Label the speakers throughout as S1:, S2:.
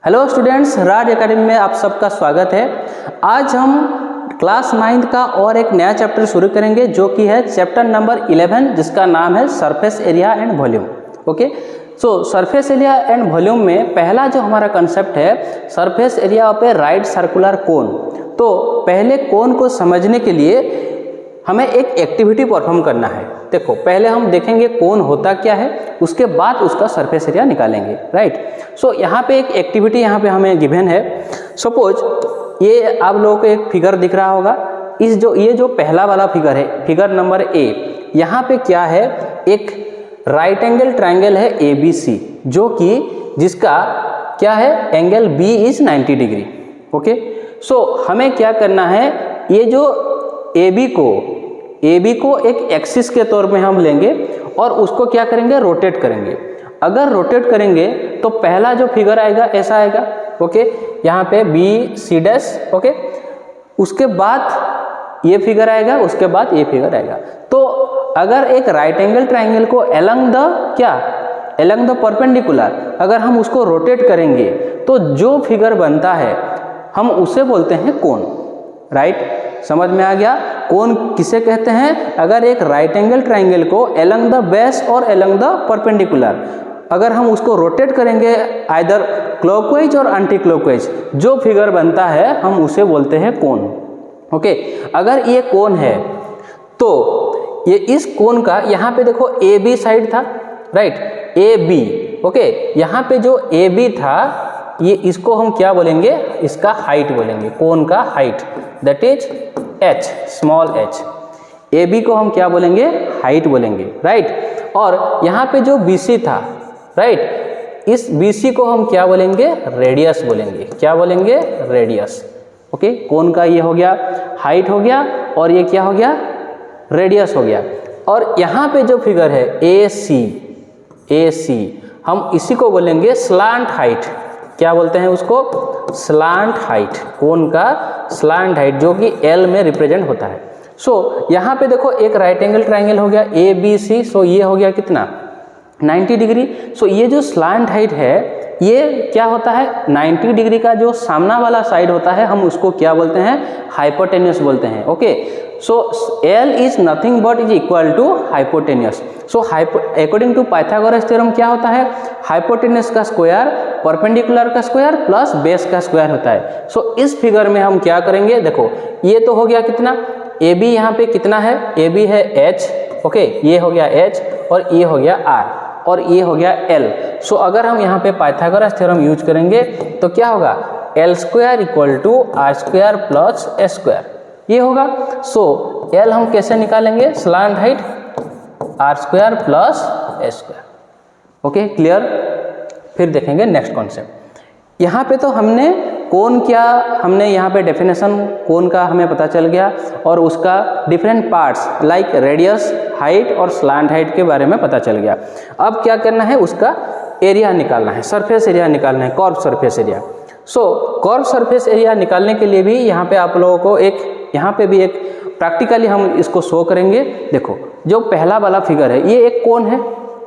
S1: Hello students, राज academy में आप सबका स्वागत है। आज हम क्लास 9 का और एक नया चैप्टर शुरू करेंगे जो कि है चैप्टर नंबर 11 जिसका नाम है surface area and volume. Okay, so surface area and volume में पहला जो हमारा कंसेप्ट है surface area of A right circular cone. तो पहले कोन को समझने के लिए हमें एक एक्टिविटी परफॉर्म करना है। देखो, पहले हम देखेंगे कोन होता क्या है, उसके बाद उसका सरफेस एरिया निकालेंगे। राइट, सो यहाँ पे एक एक्टिविटी यहाँ पे हमें गिवन है। सपोज ये आप लोगों को एक फिगर दिख रहा होगा। ये जो पहला वाला फिगर है, फिगर नंबर ए, यहाँ पे क्या है, एक राइट एंगल ट्रायंगल है ABC जो कि जिसका क्या है, angle B is 90 degree. Okay, so हमें क्या करना है, ये जो AB को एक एक्सिस के तौर में हम लेंगे और उसको क्या करेंगे, रोटेट करेंगे। अगर रोटेट करेंगे तो पहला जो फिगर आएगा ऐसा आएगा। ओके, यहाँ पे BC डैश। ओके, उसके बाद ये फिगर आएगा, उसके बाद ये फिगर आएगा। तो अगर एक राइट एंगल ट्रायंगल को एलंग द परपेंडिकुलर अगर हम उसको रोटेट करेंगे तो जो फिगर बनता है हम उसे बोलते हैं कोन। राइट, समझ में आ गया? कोन किसे कहते हैं? अगर एक राइट एंगल ट्रायंगल को एलंग द बेस और एलंग द परपेंडिकुलर अगर हम उसको रोटेट करेंगे आइदर क्लॉकवाइज और एंटी क्लॉकवाइज, जो फिगर बनता है हम उसे बोलते हैं कोन। ओके, अगर ये कोन है तो ये इस कोन का यहाँ पे देखो AB साइड था। Right, AB। ओके, यहाँ पे जो AB था ये इसको हम क्या बोलेंगे, इसका हाइट बोलेंगे, कोन का height, that is h, small h। AB को हम क्या बोलेंगे, हाइट बोलेंगे। राइट, और यहाँ पे जो BC था, राइट, इस BC को हम क्या बोलेंगे, रेडियस बोलेंगे। क्या बोलेंगे, रेडियस। ओके, कोन का ये हो गया, हाइट हो गया, और ये क्या हो गया, रेडियस हो गया। और यहाँ पे जो फिगर है AC हम इसी को बोलेंगे स्लांट हाइट। क्या बोलते हैं उसको, स्लांट हाइट, कोन का स्लांट हाइट जो कि L में रिप्रेजेंट होता है। सो यहाँ पे देखो एक राइट एंगल ट्रायंगल हो गया ABC। सो ये हो गया कितना, 90 डिग्री। सो ये जो स्लांट हाइट है ये क्या होता है, 90 डिग्री का जो सामना वाला साइड होता है हम उसको क्या बोलते हैं, हाइपोटेन्यूस बोलते हैं। Okay, so L is nothing but is equal to hypotenuse. So according to Pythagoras theorem क्या होता है, हाइपोटेन्यूस का स्क्वायर परपेंडिकुलर का स्क्वायर प्लस बेस का स्क्वायर होता है। सो इस फिगर में हम क्या करेंगे, देखो ये तो हो गया कितना, AB यहाँ पे कितना है, AB है H। ओके, ये हो गया H और ये हो गया R और ये हो गया L। सो अगर हम यहाँ पे पाइथागोरस थ्योरम यूज करेंगे तो क्या होगा, L square equal to R square plus S square, ये होगा। सो L हम कैसे निकालेंगे, slant height R square plus S square. Okay, clear? फिर देखेंगे नेक्स्ट कॉन्सेप्ट। यहाँ पे तो हमने कोन क्या, हमने यहाँ पे डेफिनेशन कोन का हमें पता चल गया और उसका different parts like radius, height और स्लांट हाइट के बारे में पता चल गया। अब क्या करना है, उसका एरिया निकालना है, सरफेस एरिया निकालना है, कर्व सरफेस एरिया। सो कर्व सरफेस एरिया निकालने के लिए भी यहाँ पे आप लोगों को यहाँ पे भी एक प्रैक्टिकली हम इसको शो करेंगे। देखो, जो पहला वाला फिगर है ये एक कोन है।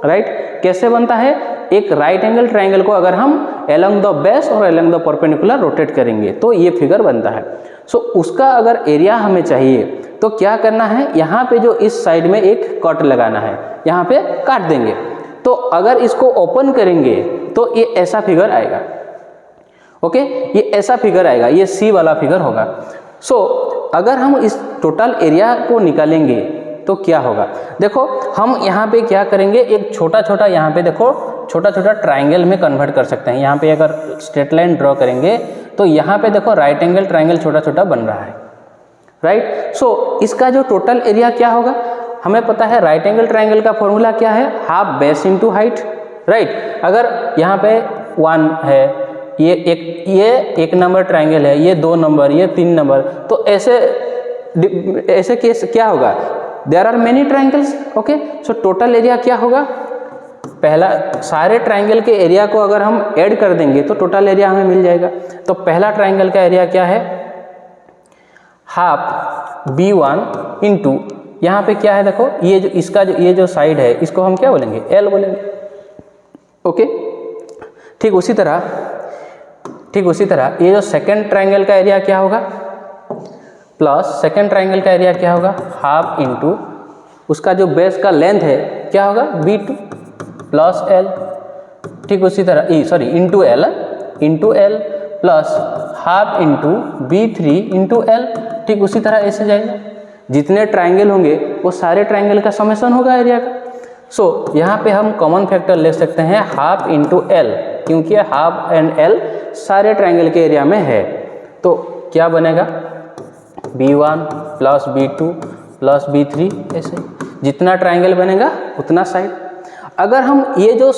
S1: राइट, कैसे बनता है, एक राइट एंगल ट्रायंगल को अगर हम एलंग द बेस और एलंग द परपेंडिकुलर रोटेट करेंगे तो ये फिगर बनता है। सो उसका अगर एरिया हमें चाहिए तो क्या करना है, यहाँ पे जो इस साइड में एक कट लगाना है, यहाँ पे काट देंगे। तो अगर इसको ओपन करेंगे तो ये ऐसा फिगर आएगा। ओके, ये ऐसा फिगर आएगा, ये C वाला फिगर होगा। सो अगर हम इस टोटल एरिया को निकालेंगे तो क्या होगा, देखो हम यहाँ पे क्या करेंगे, एक छोटा छोटा यहाँ पे देखो छोटा छोटा ट्रायंगल में कन्वर्ट कर सकते हैं। यहाँ पे अगर स्ट्रेट लाइन ड्रॉ करेंगे तो यहाँ पे देखो राइट एंगल ट्रायंगल छोटा छोटा बन रहा है। राइट, सो इसका जो टोटल एरिया क्या होगा, हमें पता है राइट एंगल ट्रायंगल का फॉर्मूला क्या है, half base into height. Right, अगर यहाँ पे 1 है, ये एक नंबर ट्रायंगल है, ये 2 नंबर, ये 3 नंबर, तो ऐसे केस क्या होगा, there are many triangles. Okay, so total area क्या होगा, पहला सारे ट्रायंगल के एरिया को अगर हम ऐड कर देंगे तो टोटल एरिया हमें मिल जाएगा। तो पहला ट्रायंगल का एरिया क्या है, हाफ B1 इंटू यहाँ पे क्या है, देखो ये जो इसका ये जो साइड है इसको हम क्या बोलेंगे, L बोलेंगे। ओके, ठीक उसी तरह ठीक उसी तरह ये जो सेकेंड ट्राइंगल का एरिया क्या होगा, प्लस सेकेंड ट्राइंगल का एरिया क्या होगा, हाफ इंटू उसका जो बेस का लेंथ है क्या होगा, B2 प्लस L। ठीक उसी तरह into L plus half into B3 into L। ठीक उसी तरह ऐसे जाएगा, जितने ट्राइंगल होंगे वो सारे ट्राइंगल का समेशन होगा एरिया का। सो यहाँ पे हम कॉमन फैक्टर ले सकते हैं हाफ इंटू L, क्योंकि हाफ एंड L सारे ट्राइंगल के एरिया में है। तो क्या बनेगा, B1 plus B2 plus B3, ऐसे जितना ट्राइंगल बनेगा उतना साइड। अगर हम ये जो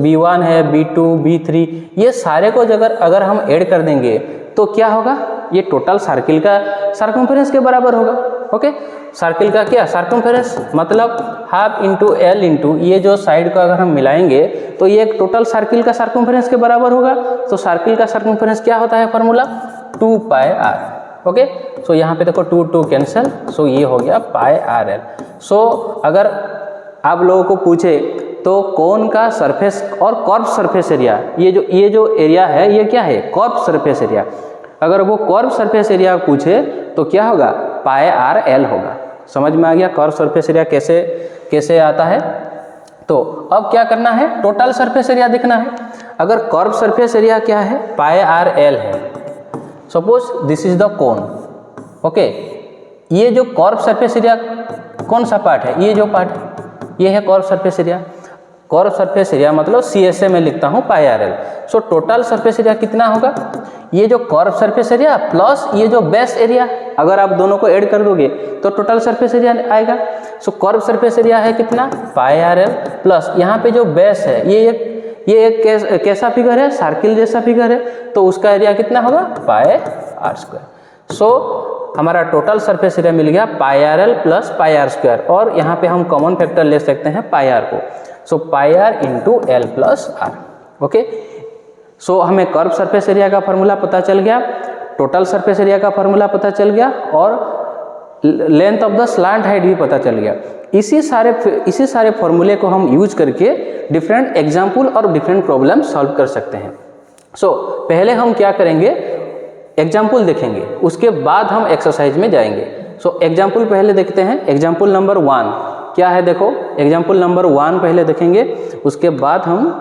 S1: B1 है, B2, B3 ये सारे को अगर हम ऐड कर देंगे तो क्या होगा, ये टोटल सर्किल का सर्कमफेरेंस के बराबर होगा। ओके, सर्किल का क्या सर्कमफेरेंस, मतलब हाफ इंटू L इंटू ये जो साइड को अगर हम मिलाएंगे तो ये एक टोटल सर्किल का सर्कमफेरेंस के बराबर होगा। तो सर्किल का सर्कमफेरेंस क्या होता है, फार्मूला 2 पाई r। ओके, सो यहाँ पे देखो 2 कैंसिल, सो ये हो गया पाई RL। सो अगर आप लोगों को पूछे तो कोन का सरफेस और कर्व सरफेस एरिया, ये जो एरिया है ये क्या है, कर्व सरफेस एरिया। अगर वो कर्व सरफेस एरिया पूछे तो क्या होगा, पाई RL होगा। समझ में आ गया कर्व सरफेस एरिया कैसे आता है। तो अब क्या करना है, टोटल सरफेस एरिया देखना है। अगर कर्व सरफेस एरिया क्या है, पाई RL है। Suppose this is the cone. Okay, ये जो कर्व सरफेस एरिया कौन सा पार्ट है, ये जो पार्ट है ये है curve surface area. Curve surface area मतलब CSA में लिखता हूँ पाई RL। So total surface area कितना होगा, ये जो कर्व सरफेस एरिया प्लस ये जो बेस एरिया, अगर आप दोनों को ऐड कर दोगे तो टोटल सरफेस एरिया आएगा। सो कर्व सरफेस एरिया है कितना, पाई RL प्लस यहाँ पे जो बेस है ये एक कैसा फिगर है, सर्किल जैसा फिगर है, तो उसका एरिया कितना होगा, पाई R²। सो हमारा टोटल सरफेस एरिया मिल गया पाई RL प्लस पाई R², और यहाँ पे हम कॉमन फैक्टर ले सकते हैं पाई R को। So pi R into L plus R। Okay, so हमें कर्व सरफेस एरिया का फॉर्मूला पता चल गया, टोटल सरफेस एरिया का फॉर्मूला पता चल गया, और length of the slant height भी पता चल गया। इसी सारे फॉर्मूले को हम यूज करके डिफरेंट एग्जाम्पल और डिफरेंट प्रॉब्लम सॉल्व कर सकते हैं। सो पहले हम क्या करेंगे, एग्जाम्पल देखेंगे, उसके बाद हम एक्सरसाइज में जाएंगे। सो एग्जाम्पल पहले देखते हैं। एग्जाम्पल नंबर 1 क्या है, देखो एग्जाम्पल नंबर 1 पहले देखेंगे, उसके बाद हम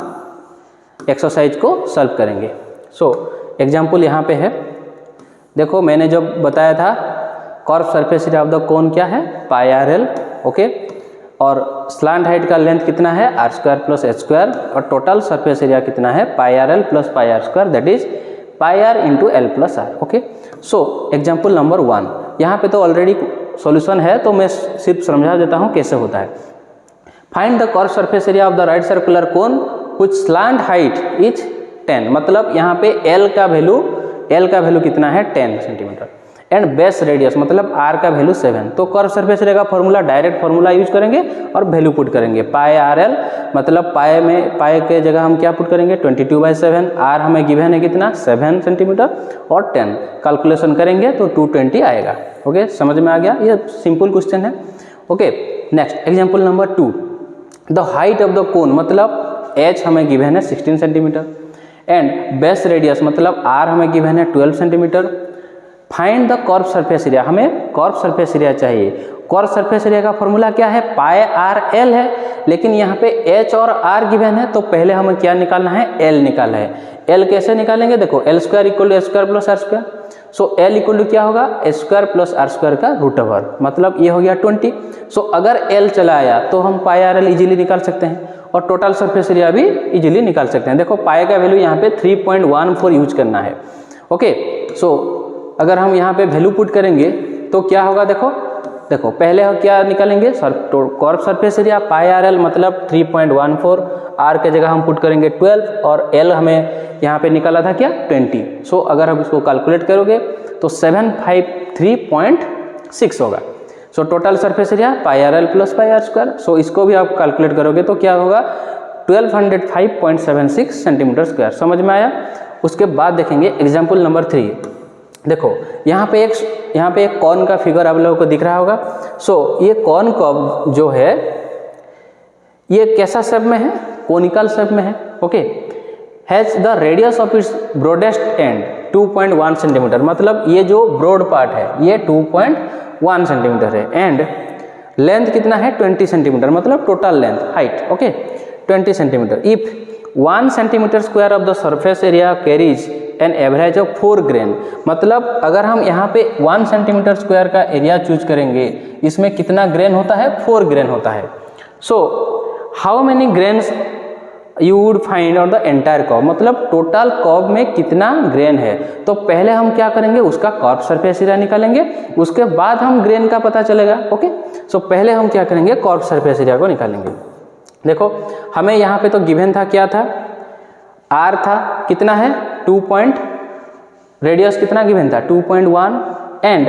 S1: एक्सरसाइज को सॉल्व करेंगे। सो एग्जाम्पल यहाँ पे है, देखो मैंने जो बताया था curve surface area of the cone क्या है, पाई RL। ओके, और स्लांट हाइट का लेंथ कितना है, R² प्लस H², और टोटल सरफेस एरिया कितना है, पाई RL plus pi R², that is pi R into L plus R। Okay, so example number 1, यहाँ पे तो ऑलरेडी सॉल्यूशन है तो मैं सिर्फ समझा देता हूँ कैसे होता है। Find the curve surface area of the right circular cone which slant height is 10, मतलब यहाँ पे L का वैल्यू कितना है, 10 सेंटीमीटर, एंड बेस रेडियस मतलब R का वैल्यू 7। तो कर्व सरफेस एरिया का फॉर्मूला डायरेक्ट फॉर्मूला यूज करेंगे और वैल्यू पुट करेंगे। पाई RL मतलब पाई के जगह हम क्या पुट करेंगे, 22/7। R हमें गिवन है कितना, 7 सेंटीमीटर, और 10 कैलकुलेशन करेंगे तो 220 आएगा। ओके, समझ में आ गया, ये सिंपल क्वेश्चन है। Okay, next example number 2, the height of the cone मतलब H हमें गिवन है 16 सेंटीमीटर, एंड बेस रेडियस मतलब R हमें गिवन है 12 centimetre. Find the curve surface area, हमें कर्व सरफेस एरिया चाहिए। कर्व सरफेस एरिया का फॉर्मूला क्या है, पाई RL है, लेकिन यहाँ पे H और R गिवन है, तो पहले हमें क्या निकालना है, L निकालना है। L कैसे निकालेंगे, देखो L² = H² प्लस R²। सो L = क्या होगा, H² प्लस R² का रूट ओवर, मतलब ये हो गया 20। सो अगर L चला आया तो हम पाई RL इजीली निकाल सकते हैं, और टोटल सरफेस एरिया भी इजीली निकाल सकते हैं। देखो पाई का वैल्यू यहाँ पे 3.14 यूज करना है। ओके, सो अगर हम यहाँ पे वैल्यू पुट करेंगे तो क्या होगा, देखो पहले हम क्या निकालेंगे, curve surface area pi RL मतलब 3.14, R के जगह हम पुट करेंगे 12, और L हमें यहाँ पे निकाला था क्या, 20। सो अगर हम इसको कैलकुलेट करोगे तो 753.6 होगा। So total surface area pi RL plus pi R²। सो इसको भी आप कैलकुलेट करोगे तो क्या होगा, 1205.76 सेंटीमीटर स्क्वायर। समझ में आया। उसके बाद देखेंगे एग्जाम्पल नंबर 3। देखो यहाँ पे एक कॉन का फिगर आप लोगों को दिख रहा होगा। सो ये कॉन कर्व जो है ये कैसा शेप में है, कोनिकल शेप में है। Okay, has the radius of its broadest and 2.1 centimetre, मतलब ये जो ब्रॉड पार्ट है ये 2.1 सेंटीमीटर है, एंड लेंथ कितना है 20 सेंटीमीटर, मतलब total length height, okay 20 centimetre. If 1 centimetre square of the surface area carries an average of 4 grain, मतलब अगर हम यहाँ पे 1 सेंटीमीटर स्क्वायर का एरिया चूज करेंगे, इसमें कितना ग्रेन होता है, 4 ग्रेन होता है। So how many grains you would find on the entire curve, मतलब टोटल कर्व में कितना ग्रेन है। तो पहले हम क्या करेंगे, उसका कर्व सरफेस एरिया निकालेंगे, उसके बाद हम ग्रेन का पता चलेगा, ओके। सो पहले हम क्या करेंगे, कर्व सरफेस एरिया को निकालेंगे। देखो हमें यहाँ पे तो गिवन था, क्या था, आर था, कितना है 2 रेडियस कितना गिवन था 2.1 एंड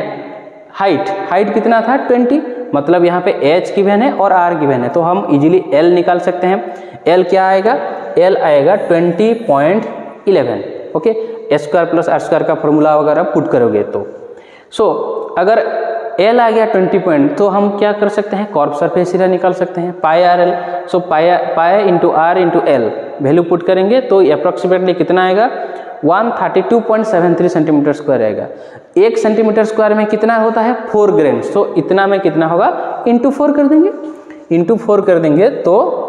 S1: हाइट कितना था 20, मतलब यहाँ पे एच गिवन है और आर गिवन है, तो हम इजीली एल निकाल सकते हैं। एल क्या आएगा, एल आएगा 20.11, okay. S square plus R square का फॉर्मूला वगैरह पुट करोगे तो। सो अगर एल आ गया 20 तो हम क्या कर सकते हैं, कर्व सरफेस एरिया निकाल सकते हैं, pi R L. So pi into R into L value put करेंगे तो अप्रॉक्सीमेटली कितना आएगा, 132.73 सेंटीमीटर स्क्वायर आएगा। 1 सेंटीमीटर स्क्वायर में कितना होता है 4 ग्रेन, सो इतना में कितना होगा इंटू 4 कर देंगे, इंटू 4 कर देंगे तो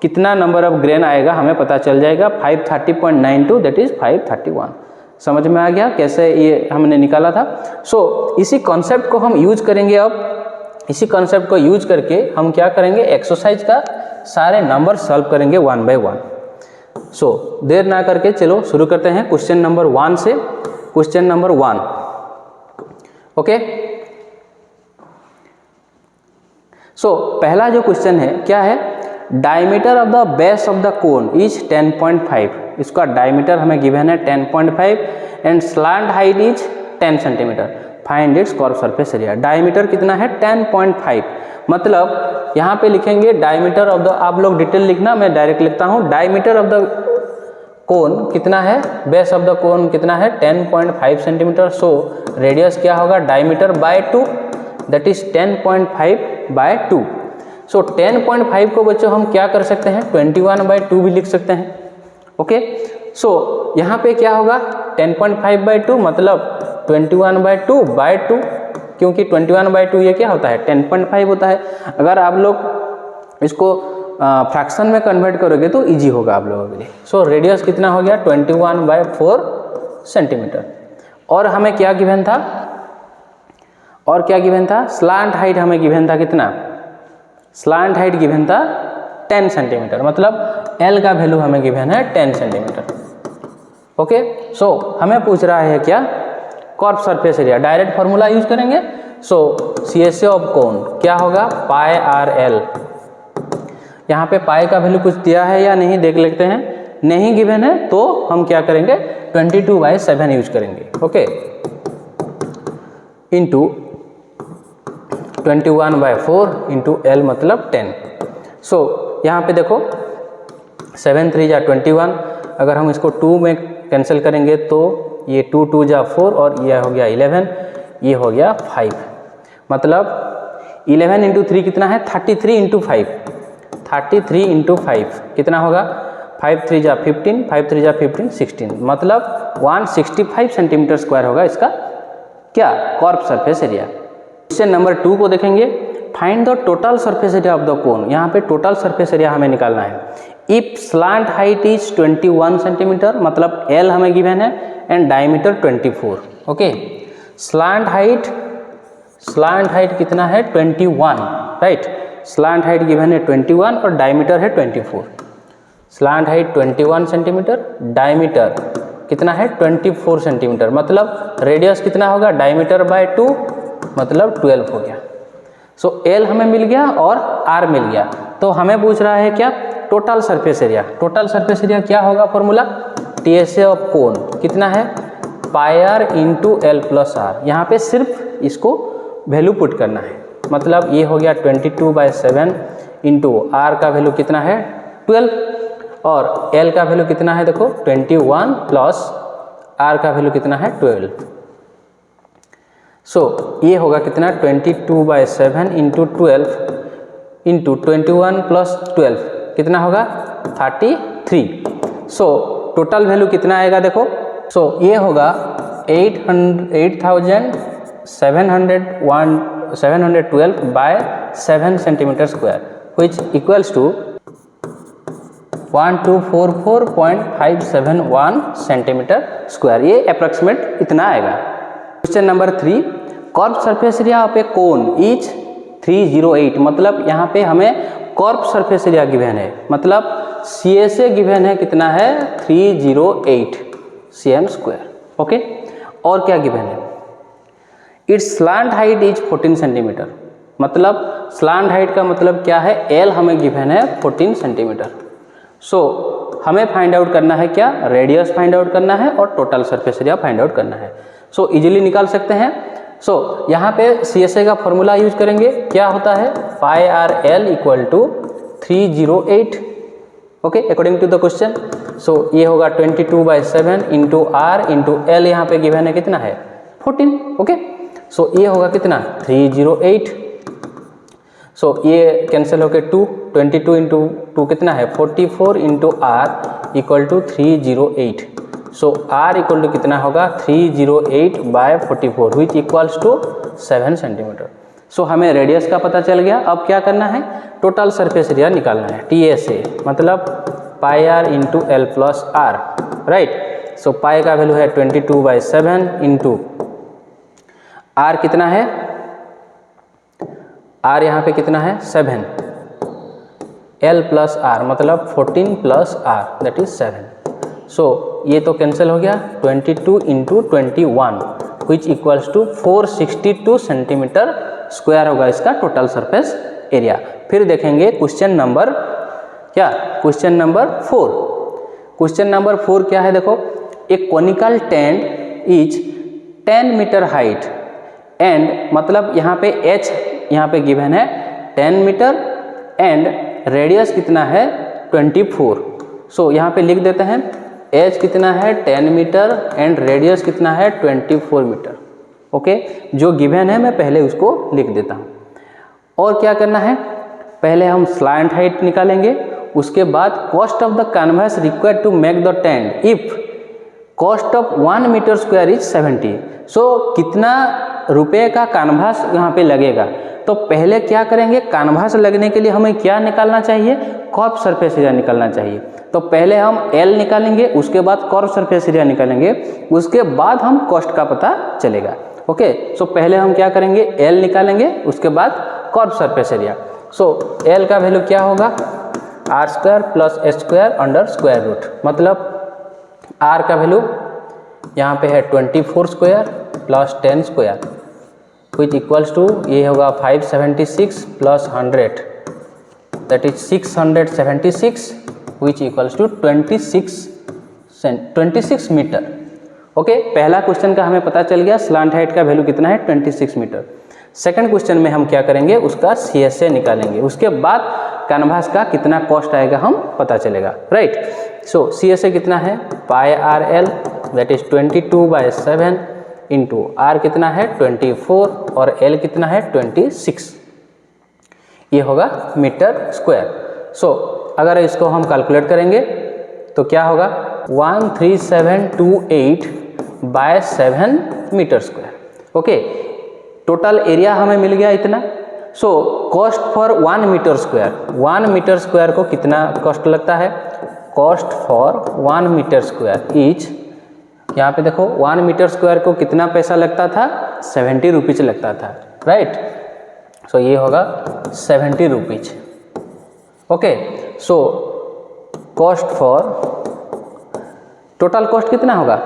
S1: कितना नंबर ऑफ ग्रेन आएगा हमें पता चल जाएगा, 530.92 दैट इज 531। समझ में आ गया कैसे ये हमने निकाला था। सो इसी कॉन्सेप्ट को हम यूज करेंगे। अब इसी कॉन्सेप्ट को यूज करके हम क्या करेंगे, एक्सरसाइज का सारे नंबर सॉल्व करेंगे 1 बाय 1। सो देर ना करके चलो शुरू करते हैं क्वेश्चन नंबर 1 से। Question number 1, okay. सो पहला जो क्वेश्चन है क्या है, diameter of the base of the cone is 10.5, इसका डायमीटर हमें गिवन है 10.5 and slant height is 10 centimetre, find its curve surface area. Diameter कितना है 10.5, मतलब यहाँ पे लिखेंगे डायमीटर ऑफ द, आप लोग डिटेल लिखना, मैं डायरेक्ट लिखता हूँ। डायमीटर ऑफ द कोन कितना है, बेस ऑफ द कोन कितना है 10.5 सेंटीमीटर। सो रेडियस क्या होगा, diameter by 2 that is 10.5 by 2। So 10.5 को बच्चों हम क्या कर सकते हैं, 21/2 भी लिख सकते हैं, ओके। सो यहाँ पे क्या होगा 10.5/2 मतलब 21/2/2, क्योंकि 21/2 ये क्या होता है 10.5 होता है। अगर आप लोग इसको फ्रैक्शन में कन्वर्ट करोगे तो इजी होगा आप लोगों के लिए। सो रेडियस कितना हो गया 21/4 सेंटीमीटर। और हमें क्या गिवन था, और क्या गिवन था, स्लांट हाइट हमें गिवन था कितना, स्लांट हाइट गिवन था 10 सेंटीमीटर, मतलब एल का वैल्यू हमें गिवन है 10 सेंटीमीटर, ओके। सो हमें पूछ रहा है क्या, curve surface area, direct formula use करेंगे। सो CSA ऑफ कोन क्या होगा, पाई आर एल। यहाँ पे पाई का वैल्यू कुछ दिया है या नहीं देख लेते हैं, नहीं गिवन है तो हम क्या करेंगे 22/7 यूज करेंगे, ओके, इंटू 21/4 इंटू एल मतलब 10। सो यहाँ पे देखो 7 3 जा 21, अगर हम इसको 2 में कैंसिल करेंगे तो ये 2 2 जा 4 और ये हो गया 11, ये हो गया 5, मतलब 11 इंटू 3 कितना है 33 इंटू 5, 33 इंटू 5 कितना होगा 5 3 जा 15, 5 3 जा 15 16, मतलब 165 सेंटीमीटर स्क्वायर होगा इसका क्या, curve surface area. Question number 2 को देखेंगे, find the total surface area of the cone. यहाँ पे टोटल सरफेस एरिया हमें निकालना है। If slant height is 21 centimetre, मतलब एल हमें गिवन है and diameter 24, okay. Slant height कितना है 21, राइट। स्लांट हाइट गिवन है 21 और डायमीटर है 24। स्लांट हाइट 21 सेंटीमीटर, डायमीटर कितना है 24 सेंटीमीटर, मतलब रेडियस कितना होगा डायमीटर बाय 2 मतलब 12 हो गया। सो एल हमें मिल गया और आर मिल गया, तो हमें पूछ रहा है क्या, total surface area. Total surface area क्या होगा फॉर्मूला, TSA ऑफ कोन कितना है pi R into L plus R. यहाँ पे सिर्फ इसको वैल्यू पुट करना है, मतलब ये हो गया 22/7 इंटू आर का वैल्यू कितना है 12 और एल का वैल्यू कितना है देखो 21 प्लस आर का वैल्यू कितना है 12। सो ये होगा कितना 22/7 इंटू 12 इंटू 21 प्लस 12 कितना होगा 33। सो टोटल वैल्यू कितना आएगा देखो। सो ये होगा 8,712 by 7 centimetre square which equals to 1244.571 centimetre square. ये अप्रॉक्सीमेट इतना आएगा। Question number 3, curved surface area of a cone is 308। मतलब यहाँ पे हमें कॉर्ब सरफेस एरिया गिवन है, मतलब CSA गिवन है कितना है 308 cm स्क्वायर। ओके, और क्या गिवन है, it's slant height is 14 centimetre. मतलब स्लांट हाइट का मतलब क्या है, L हमें गिवन है 14 सेंटीमीटर। सो हमें फाइंड आउट करना है क्या, रेडियस फाइंड आउट करना है और total surface area find out करना है। सो इजीली निकाल सकते हैं। सो यहाँ पे CSA का फॉर्मूला यूज करेंगे, क्या होता है pi R L equal to 308। Okay, according to the question. So ये होगा 22/7 इंटू आर इंटू एल, यहाँ पे गिवन है कितना है 14। ओके, सो ये होगा कितना 308। सो ये कैंसिल होकर 22 इंटू 2 कितना है 44 into R equal to 308। So R equal to कितना होगा 308/44 which equals to 7 centimetre. So हमें रेडियस का पता चल गया। अब क्या करना है, टोटल सरफेस एरिया निकालना है, TSA मतलब pi R into L plus R, right. So pi का वैल्यू है 22/7 इंटू आर कितना है, आर यहाँ पे कितना है 7, एल प्लस आर मतलब 14 plus R that is 7। So ये तो कैंसिल हो गया, 22 into 21 which equals to 462 centimetre square होगा इसका टोटल सरफेस एरिया। फिर देखेंगे क्वेश्चन नंबर क्या, क्वेश्चन नंबर 4। क्वेश्चन नंबर 4 क्या है देखो, एक conical tent is 10 metre height and, मतलब यहाँ पे h यहाँ पे गिवन है 10 मीटर एंड रेडियस कितना है 24। सो यहाँ पे लिख देते हैं h कितना है 10 मीटर एंड रेडियस कितना है 24 मीटर। ओके, जो गिवन है मैं पहले उसको लिख देता हूँ। और क्या करना है, पहले हम स्लांट हाइट निकालेंगे, उसके बाद cost of the canvas required to make the tent if cost of 1 metre square is 70। So कितना रुपए का कैनवास यहाँ पे लगेगा, तो पहले क्या करेंगे, कैनवास लगने के लिए हमें क्या निकालना चाहिए, कॉर्ब सरफेस एरिया निकालना चाहिए। तो पहले हम L निकालेंगे, उसके बाद कॉर्ब सरफेस एरिया निकालेंगे, उसके बाद हम कॉस्ट का पता चलेगा। ओके, सो पहले हम क्या करेंगे, L निकालेंगे, उसके बाद curved surface area. So L का वैल्यू क्या होगा, R square plus H square under square root, मतलब R का वैल्यू यहाँ पे है 24 square plus 10 square which equals to, ये होगा 576 प्लस 100 that is 676 which equals to 26 metre. Okay, पहला क्वेश्चन का हमें पता चल गया, स्लांट हाइट का वैल्यू कितना है 26 मीटर। सेकंड क्वेश्चन में हम क्या करेंगे, उसका CSA निकालेंगे, उसके बाद कैनवास का कितना कॉस्ट आएगा हम पता चलेगा, राइट। सो CSA कितना है pi R L that is 22/7 into R कितना है 24 और L कितना है 26, ये होगा मीटर स्क्वायर। सो अगर इसको हम कैलकुलेट करेंगे तो क्या होगा 13728/7 metre square. Okay, total area हमें मिल गया इतना। So cost for 1 metre square, 1 metre square को कितना कॉस्ट लगता है, cost for 1 metre square is, यहाँ पे देखो 1 मीटर स्क्वायर को कितना पैसा लगता था 70 रुपीज लगता था, राइट। सो ये होगा 70 rupees. Okay, so cost for, total cost कितना होगा,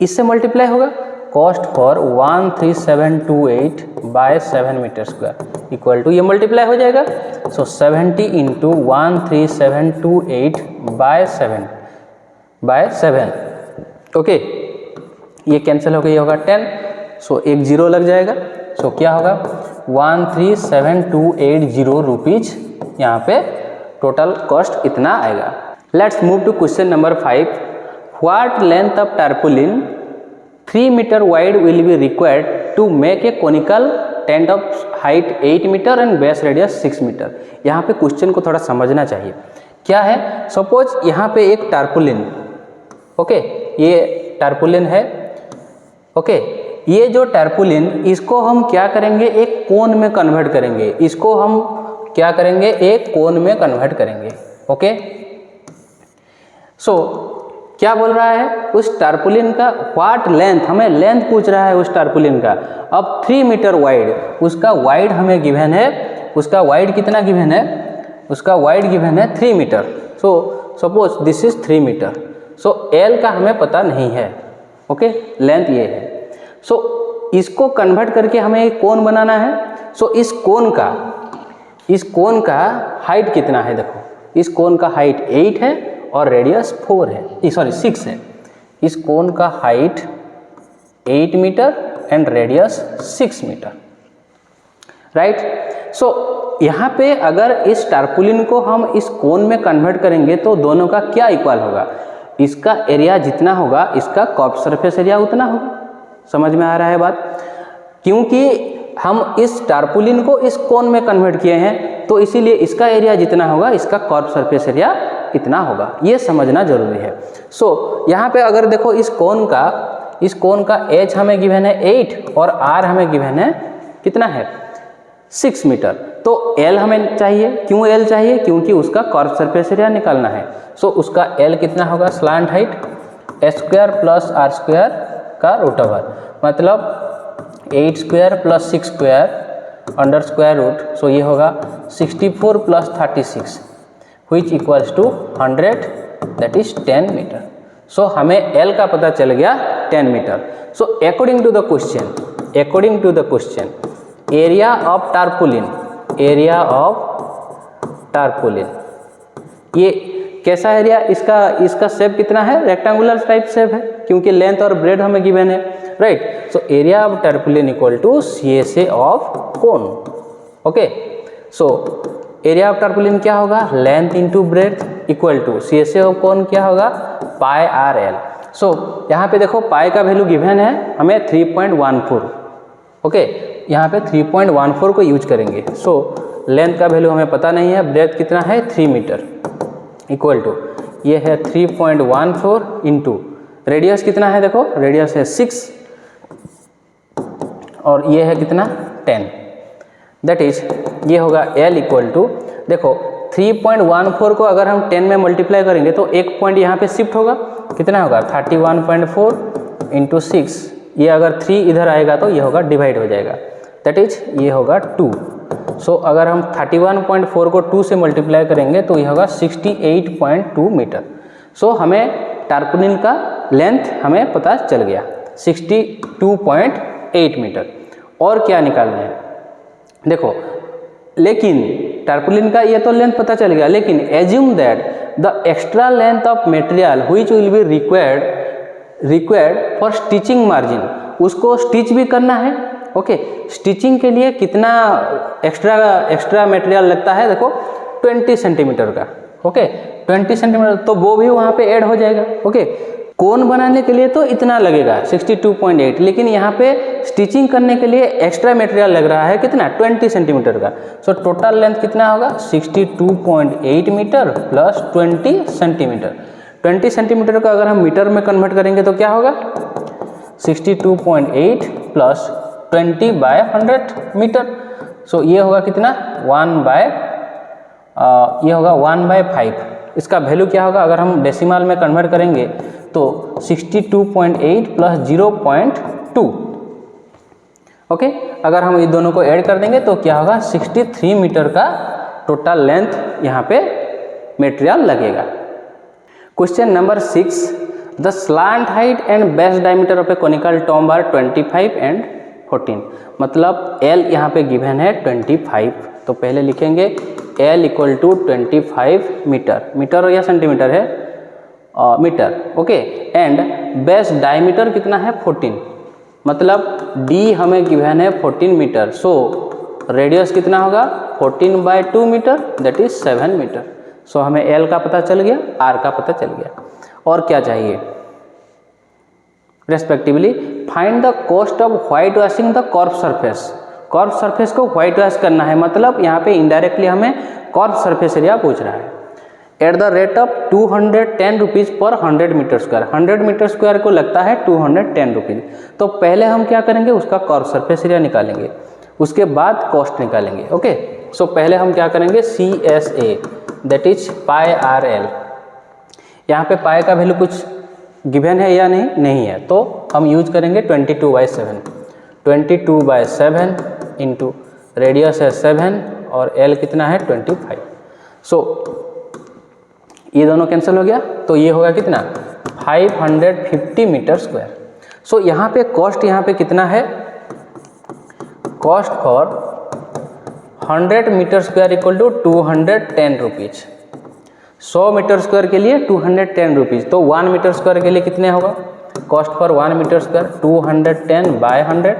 S1: इससे मल्टीप्लाई होगा, cost for 13728/7 metre square equal to, ये मल्टीप्लाई हो जाएगा। सो 70 इंटू 13728/7 ओके, ये कैंसिल हो गई, होगा 10। सो एक जीरो लग जाएगा। सो क्या होगा 137,280 रुपीज, यहाँ पे टोटल कॉस्ट इतना आएगा। Let's move to question number 5। What length of tarpaulin 3 metre wide will be required to make a conical tent of height 8 metre and base radius 6 metre. यहाँ पे क्वेश्चन को थोड़ा समझना चाहिए। क्या है, सपोज यहाँ पे एक टारपोलिन ओके, ये टारपुलिन है। ओके, ये जो टारपुलिन, इसको हम क्या करेंगे, एक कोन में कन्वर्ट करेंगे। इसको हम क्या करेंगे, एक कोन में कन्वर्ट करेंगे। ओके, सो क्या बोल रहा है, उस टारपुलिन का व्हाट लेंथ, हमें लेंथ पूछ रहा है उस टारपुलिन का। अब 3 मीटर वाइड, उसका वाइड हमें गिवन है, उसका वाइड कितना गिवन है, उसका वाइड गिवन है 3 metre. So suppose this is 3 metre. So L का हमें पता नहीं है। ओके, लेंथ ये है। सो इसको कन्वर्ट करके हमें एक कोन बनाना है। सो इस कोन का हाइट कितना है, देखो इस कोन का हाइट 8 है और रेडियस 4 है, सॉरी 6 है। इस कोन का height 8 metre and radius 6 metre, right. So यहाँ पे अगर इस टारपुलिन को हम इस कोन में कन्वर्ट करेंगे तो दोनों का क्या इक्वल होगा, इसका एरिया जितना होगा इसका कर्व सरफेस एरिया उतना होगा। समझ में आ रहा है बात, क्योंकि हम इस टारपुलिन को इस कोन में कन्वर्ट किए हैं तो इसीलिए इसका एरिया जितना होगा इसका कर्व सरफेस एरिया इतना होगा, ये समझना जरूरी है। सो यहाँ पे अगर देखो इस कोन का एच हमें गिवन है 8 और आर हमें गिवन है कितना है 6 मीटर। तो एल हमें चाहिए, क्यों एल चाहिए, क्योंकि उसका कर्व सरफेस एरिया निकालना है। सो उसका एल कितना होगा, slant height H square plus R square का रूट ओवर, मतलब 8 square plus 6 square under square root. So ये होगा 64 plus 36 which equals to 100, that is 10 metre. So हमें L का पता चल गया 10 metre. So according to the question, area of tarpaulin, ये कैसा एरिया, इसका शेप कितना है, रेक्टेंगुलर टाइप शेप है, क्योंकि लेंथ और ब्रेड हमें गिवन है, right. So area of tarpaulin equal to CSA of cone. Okay, so area of tarpaulin क्या होगा, length into breadth equal to CSA of cone क्या होगा, पाई आर एल। सो यहाँ पे देखो पाई का वैल्यू गिवन है हमें 3.14। ओके, यहाँ पे 3.14 को यूज करेंगे। सो लेंथ का वैल्यू हमें पता नहीं है, ब्रेथ कितना है 3 मीटर इक्वल टू ये है 3.14 इंटू रेडियस कितना है, देखो रेडियस है 6 और ये है कितना 10, दैट इज ये होगा L इक्वल टू, देखो 3.14 को अगर हम 10 में मल्टीप्लाई करेंगे तो एक पॉइंट यहाँ पे शिफ्ट होगा, कितना होगा 31.4 इंटू 6, ये अगर 3 इधर आएगा तो ये होगा डिवाइड हो जाएगा, दैट इज ये होगा 2। सो अगर हम 31.4 को 2 से मल्टीप्लाई करेंगे तो ये होगा 68.2 मीटर। सो हमें टारपुलिन का लेंथ हमें पता चल गया 62.8 मीटर। और क्या निकालना है, देखो लेकिन टारपुलिन का ये तो लेंथ पता चल गया, लेकिन assume that the extra length of material which will be required for stitching margin, उसको स्टिच भी करना है। ओके, स्टिचिंग के लिए कितना एक्स्ट्रा मटेरियल लगता है, देखो 20 सेंटीमीटर का। ओके, 20 सेंटीमीटर, तो वो भी वहाँ पे ऐड हो जाएगा। ओके, कोन बनाने के लिए तो इतना लगेगा 62.8, लेकिन यहाँ पे स्टिचिंग करने के लिए एक्स्ट्रा मटेरियल लग रहा है कितना 20 सेंटीमीटर का। सो टोटल लेंथ कितना होगा 62.8 मीटर प्लस 20 सेंटीमीटर। 20 सेंटीमीटर का अगर हम मीटर में कन्वर्ट करेंगे तो क्या होगा 62.8 प्लस 20 बाय 100 मीटर। सो ये होगा कितना 1/5। इसका वैल्यू क्या होगा, अगर हम डेसिमल में कन्वर्ट करेंगे तो 62.8 प्लस 0.2। ओके, अगर हम ये दोनों को ऐड कर देंगे तो क्या होगा 63 मीटर का टोटल लेंथ यहाँ पे मटेरियल लगेगा। Question number 6, the slant height and base diameter of a conical tomb are 25 and 14, मतलब L यहाँ पे गिवन है 25, तो पहले लिखेंगे L equal to 25 metre, metre या सेंटीमीटर है metre. Okay, and base diameter कितना है 14, मतलब D हमें गिवन है 14 मीटर। सो रेडियस कितना होगा 14/2 metre, that is 7 metre. So हमें L का पता चल गया, R का पता चल गया। और क्या चाहिए, respectively find the cost of white washing the curve surface. Curve surface को व्हाइट वॉश करना है, मतलब यहाँ पे इनडायरेक्टली हमें कर्व सरफेस एरिया पूछ रहा है। At the rate of 210 rupees पर 100 मीटर स्क्वायर। 100 मीटर स्क्वायर को लगता है 210 रुपीज़। तो पहले हम क्या करेंगे, उसका सरफेस एरिया निकालेंगे, उसके बाद कॉस्ट निकालेंगे। ओके, सो पहले हम क्या करेंगे, CSA that is pi R L. यहाँ पे पाई का वैल्यू कुछ गिवन है या नहीं है, तो हम यूज करेंगे 22/7। 22/7 इंटू रेडियस है 7 और एल कितना है 25। सो ये दोनों कैंसिल हो गया, तो ये होगा कितना 550 मीटर स्क्वायर। सो यहाँ पे कॉस्ट यहाँ पे कितना है, cost for 100 metre square equal to 210 rupees. 100 metre square के लिए 210 रुपीज़, तो 1 मीटर स्क्वायर के लिए कितने होगा, cost for 1 metre square 210/100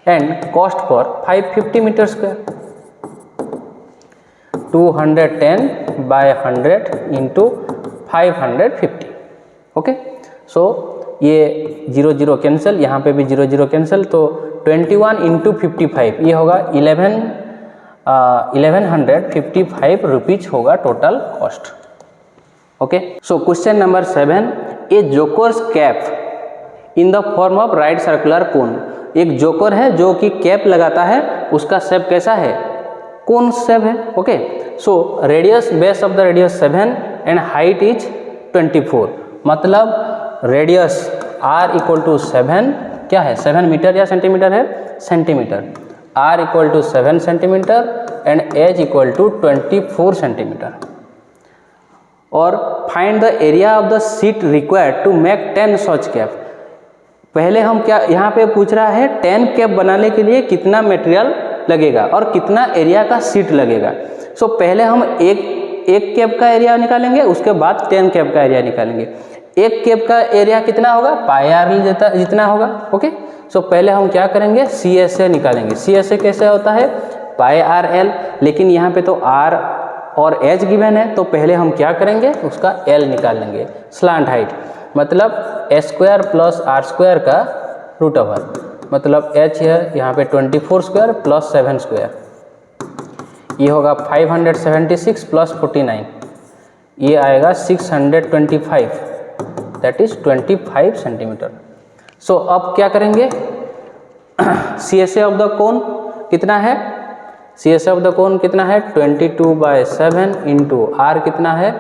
S1: and cost for 550 metre square 210/100 into 550। Okay, so ये 0 0 कैंसिल, यहाँ पे भी 0 0 कैंसिल, तो 21 इंटू 55 ये होगा 1155 रुपीज़ होगा total cost. Okay, so question number 7, A jokers cap in the form of right circular cone. एक joker है जो कि कैप लगाता है, उसका शेप कैसा है, कोन शेप है। Okay, so radius, base of the radius 7 and height is 24। मतलब रेडियस r इक्वल टू 7 क्या है, 7 मीटर या सेंटीमीटर है, centimetre. r equal to 7 centimetre and h equal to 24 centimetre. और find the area of the sheet required to make 10 such cap. पहले हम क्या यहाँ पे पूछ रहा है, 10 कैप बनाने के लिए कितना मटेरियल लगेगा और कितना एरिया का शीट लगेगा। सो पहले हम एक कैप का एरिया निकालेंगे, उसके बाद 10 कैप का एरिया निकालेंगे। एक कैप का एरिया कितना होगा, पाई आर एल जितना होगा। ओके, सो पहले हम क्या करेंगे, CSA निकालेंगे। CSA कैसे होता है, पाई आर एल, लेकिन यहाँ पे तो R और H गिवन है, तो पहले हम क्या करेंगे, उसका L निकाल लेंगे, स्लांट हाइट, मतलब S² प्लस R² का रूट ओवर, मतलब H है यहाँ पे 24² प्लस 7², ये होगा 576 प्लस 49, ये आएगा 625, दैट इज 25 सेंटीमीटर। सो अब क्या करेंगे, CSA ऑफ द कोन कितना है, CSA ऑफ द कोन कितना है 22/7 इंटू R कितना है,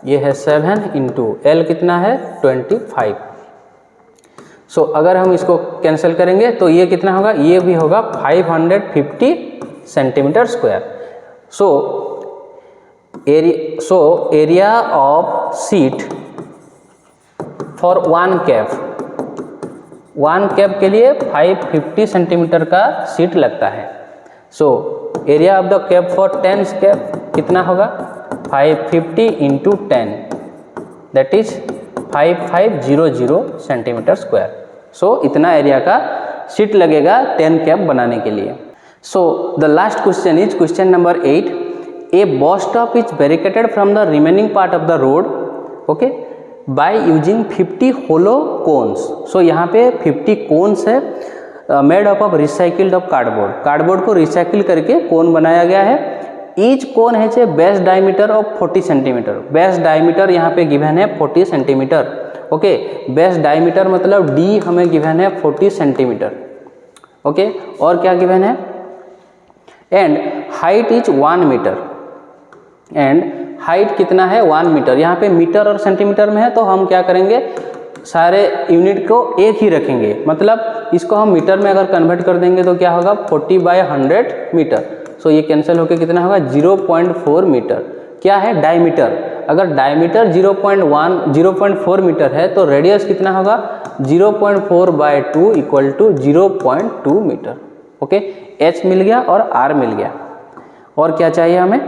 S1: ये है 7 इंटू L कितना है 25। सो अगर हम इसको कैंसिल करेंगे तो ये कितना होगा, ये भी होगा 550 centimetre square. So area of sheet for 1 cap, 1 cap के लिए 550 सेंटीमीटर का शीट लगता है। So area of the cap for 10 cap कितना होगा, 550 into 10 that is 5500 centimetre square. So इतना एरिया का शीट लगेगा 10 कैप बनाने के लिए। So the last question is question number 8, a bus stop is barricaded from the remaining part of the road, okay, by using 50 hollow cones. So यहाँ पे 50 cones है, made up of recycled of cardboard, cardboard को recycle करके cone बनाया गया है। Each cone है base diameter of 40 centimetre, base diameter यहाँ पे गिवन है 40 सेंटीमीटर। ओके, बेस डायमीटर मतलब D हमें गिवन है 40 सेंटीमीटर। ओके, और क्या गिवन है, and height is 1 metre, and height कितना है 1 मीटर। यहाँ पे मीटर और सेंटीमीटर में है, तो हम क्या करेंगे, सारे यूनिट को एक ही रखेंगे, मतलब इसको हम मीटर में अगर कन्वर्ट कर देंगे तो क्या होगा 40/100 मीटर। सो ये कैंसिल होकर कितना होगा 0.4 मीटर। क्या है, डायमीटर, अगर डायमीटर 0.4 मीटर है तो रेडियस कितना होगा 0.4/2 equal to 0.2 metre. Okay, H मिल गया और R मिल गया। और क्या चाहिए हमें,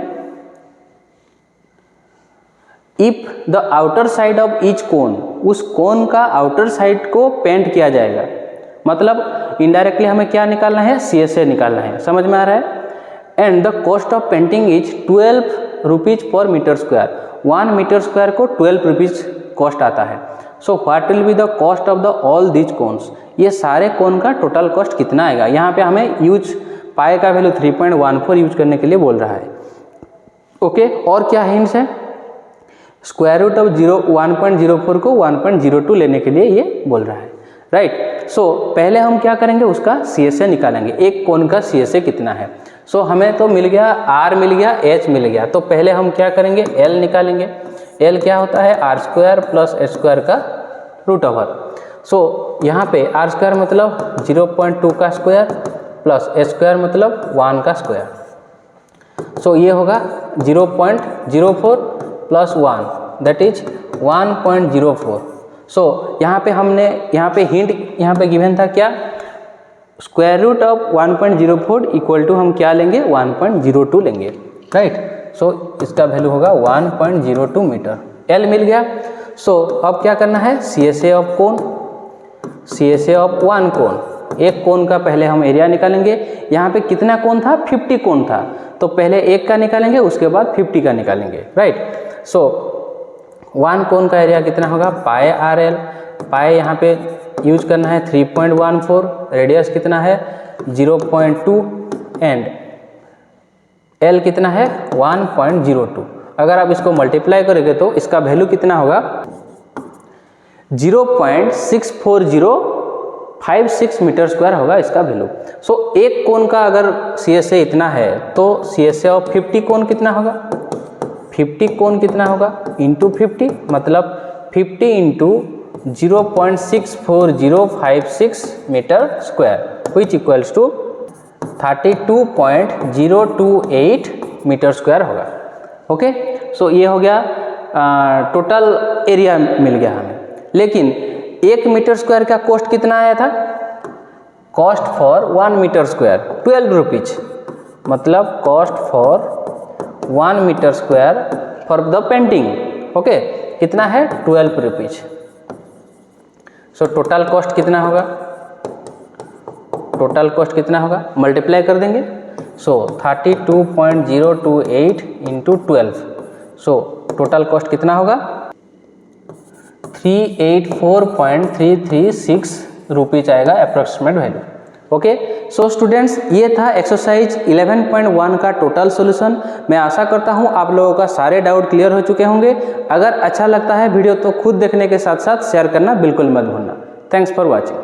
S1: if the outer side of each cone, उस कोन का आउटर साइड को पेंट किया जाएगा, मतलब इनडायरेक्टली हमें क्या निकालना है, CSA निकालना है, समझ में आ रहा है। And the cost of painting is 12 rupees per metre square, 1 metre square को 12 रुपीज़ कॉस्ट आता है। So what will be the cost of the all these cones, ये सारे कोन का टोटल कॉस्ट कितना आएगा। यहाँ पे हमें यूज पाई का वैल्यू 3.14 यूज करने के लिए बोल रहा है। ओके, और क्या हिंट्स है, स्क्वायर रूट ऑफ 1.04 को 1.02 लेने के लिए ये बोल रहा है, राइट। सो पहले हम क्या करेंगे, उसका CSA निकालेंगे, एक कोण का CSA कितना है। सो हमें तो मिल गया R मिल गया, H मिल गया, तो पहले हम क्या करेंगे, L निकालेंगे। L क्या होता है, R square plus H square का रूट ओवर। सो यहाँ पे R स्क्वायर मतलब 0.2 का स्क्वायर प्लस H स्क्वायर मतलब 1 का स्क्वायर। सो ये होगा 0.04 प्लस 1 दैट इज 1.04। सो यहाँ पे हमने हिंट यहाँ पे गिवन था क्या, square root of 1.04 equal to हम क्या लेंगे, 1.02 लेंगे, राइट। सो इसका वैल्यू होगा 1.02 मीटर। L मिल गया। सो अब क्या करना है, CSA ऑफ कोण, CSA ऑफ 1 कोण, एक कोण का पहले हम एरिया निकालेंगे। यहाँ पे कितना कोण था, 50 कोण था, तो पहले एक का निकालेंगे उसके बाद 50 का निकालेंगे, राइट। सो 1 कोण का एरिया कितना होगा, पाई RL, पाई यहाँ पे यूज करना है 3.14, रेडियस कितना है 0.2 एंड L कितना है 1.02। अगर आप इसको मल्टीप्लाई करेंगे तो इसका वैल्यू कितना होगा, 0.64056 मीटर स्क्वायर होगा इसका वैल्यू। सो एक कोण का अगर CSA इतना है तो CSA ऑफ 50 कोण कितना होगा, 50 कोण कितना होगा इंटू 50, मतलब 50 into 0.64056 metre square which equals to 32.028 metre square होगा, ओके। सो ये हो गया टोटल एरिया मिल गया हमें। लेकिन 1 मीटर स्क्वायर का कॉस्ट कितना आया था, cost for 1 metre square 12 rupees, मतलब cost for 1 metre square for the painting, okay, कितना है 12 रुपीज। सो टोटल कॉस्ट कितना होगा, टोटल कॉस्ट कितना होगा, मल्टीप्लाई कर देंगे। सो 32.028 इंटू 12, सो टोटल कॉस्ट कितना होगा 384.336 रुपीज आएगा approximate value, okay. So students, ये था एक्सरसाइज 11.1 का टोटल सॉल्यूशन। मैं आशा करता हूँ आप लोगों का सारे डाउट क्लियर हो चुके होंगे। अगर अच्छा लगता है वीडियो तो खुद देखने के साथ साथ शेयर करना बिल्कुल मत भूलना। Thanks for watching.